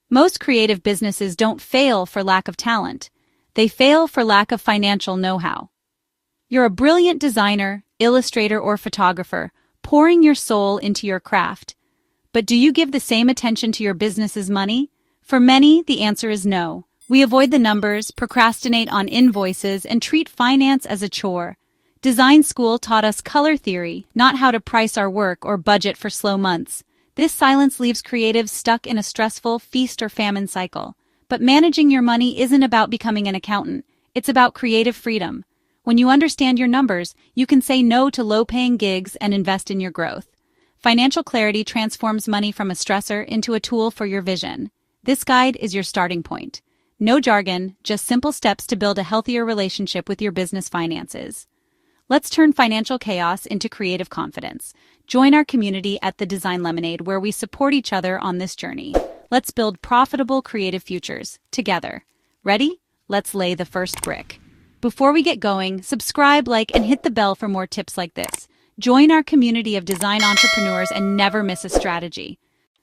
Most creative businesses don't fail for lack of talent. They fail for lack of financial know-how. You're a brilliant designer, illustrator, or photographer, pouring your soul into your craft. But do you give the same attention to your business's money? For many, the answer is no. We avoid the numbers, procrastinate on invoices, and treat finance as a chore. Design school taught us color theory, not how to price our work or budget for slow months. This silence leaves creatives stuck in a stressful feast-or-famine cycle. But managing your money isn't about becoming an accountant. It's about creative freedom. When you understand your numbers, you can say no to low-paying gigs and invest in your growth. Financial clarity transforms money from a stressor into a tool for your vision. This guide is your starting point. No jargon, just simple steps to build a healthier relationship with your business finances. Let's turn financial chaos into creative confidence. Join our community at the DesignLemonade, where we support each other on this journey. Let's build profitable creative futures together. Ready? Let's lay the first brick. Before we get going, subscribe, like, and hit the bell for more tips like this. Join our community of design entrepreneurs and never miss a strategy.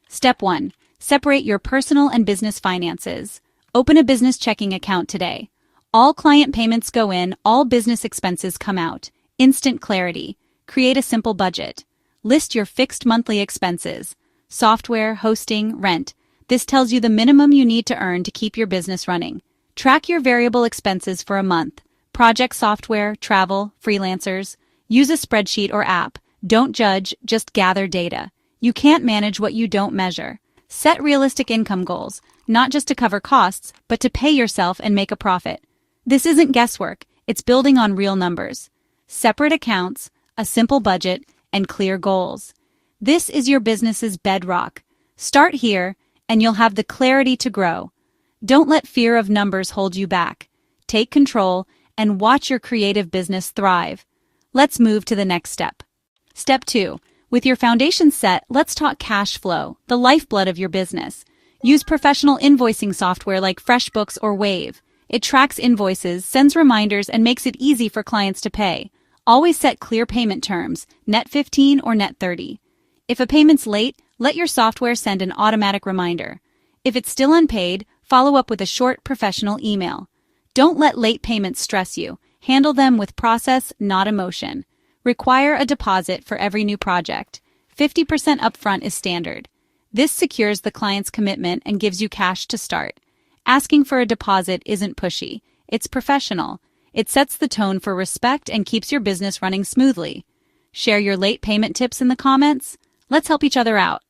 Step 1. Separate your personal and business finances. Open a business checking account today. All client payments go in, all business expenses come out. Instant clarity. Create a simple budget. List your fixed monthly expenses. Software, hosting, rent. This tells you the minimum you need to earn to keep your business running. Track your variable expenses for a month. Project software, travel, freelancers. Use a spreadsheet or app. Don't judge, just gather data. You can't manage what you don't measure. Set realistic income goals, not just to cover costs, but to pay yourself and make a profit. This isn't guesswork, it's building on real numbers. Separate accounts, a simple budget, and clear goals. This is your business's bedrock. Start here, and you'll have the clarity to grow. Don't let fear of numbers hold you back. Take control and watch your creative business thrive. Let's move to the next step. Step 2. With your foundation set, let's talk cash flow, the lifeblood of your business. Use professional invoicing software like FreshBooks or Wave. It tracks invoices, sends reminders, and makes it easy for clients to pay. Always set clear payment terms, net 15 or net 30. If a payment's late, let your software send an automatic reminder. If it's still unpaid, follow up with a short, professional email. Don't let late payments stress you. Handle them with process, not emotion. Require a deposit for every new project. 50% upfront is standard. This secures the client's commitment and gives you cash to start. Asking for a deposit isn't pushy. It's professional. It sets the tone for respect and keeps your business running smoothly. Share your late payment tips in the comments. Let's help each other out.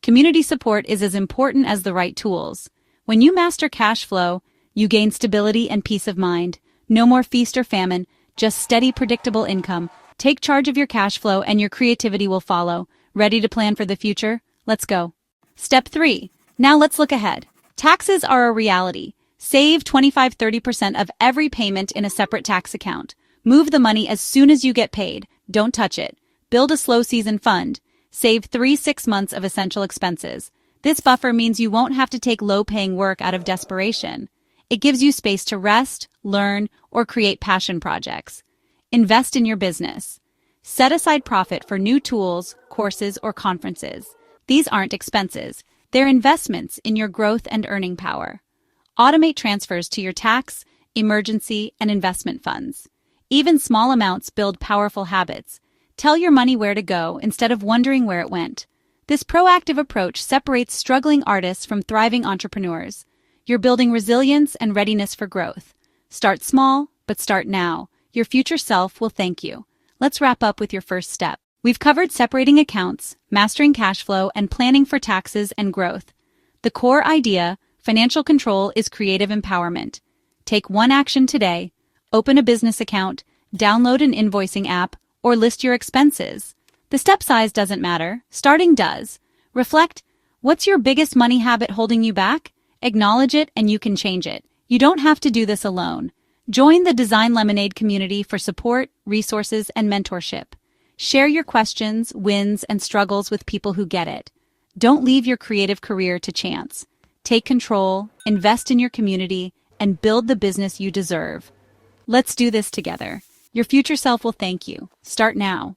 Community support is as important as the right tools. When you master cash flow, you gain stability and peace of mind. No more feast or famine, just steady, predictable income. Take charge of your cash flow and your creativity will follow. Ready to plan for the future? Let's go. Step 3. Now let's look ahead. Taxes are a reality. Save 25-30% of every payment in a separate tax account. Move the money as soon as you get paid. Don't touch it. Build a slow season fund. Save 3-6 months of essential expenses. This buffer means you won't have to take low-paying work out of desperation. It gives you space to rest, learn, or create passion projects. Invest in your business. Set aside profit for new tools, courses, or conferences. These aren't expenses. They're investments in your growth and earning power. Automate transfers to your tax, emergency, and investment funds. Even small amounts build powerful habits. Tell your money where to go instead of wondering where it went. This proactive approach separates struggling artists from thriving entrepreneurs. You're building resilience and readiness for growth. Start small, but start now. Your future self will thank you. Let's wrap up with your first step. We've covered separating accounts, mastering cash flow, and planning for taxes and growth. The core idea, financial control, is creative empowerment. Take one action today. Open a business account, download an invoicing app, or list your expenses. The step size doesn't matter. Starting does. Reflect. What's your biggest money habit holding you back? Acknowledge it and you can change it. You don't have to do this alone. Join the DesignLemonade community for support, resources, and mentorship. Share your questions, wins, and struggles with people who get it. Don't leave your creative career to chance. Take control, invest in your community, and build the business you deserve. Let's do this together. Your future self will thank you. Start now.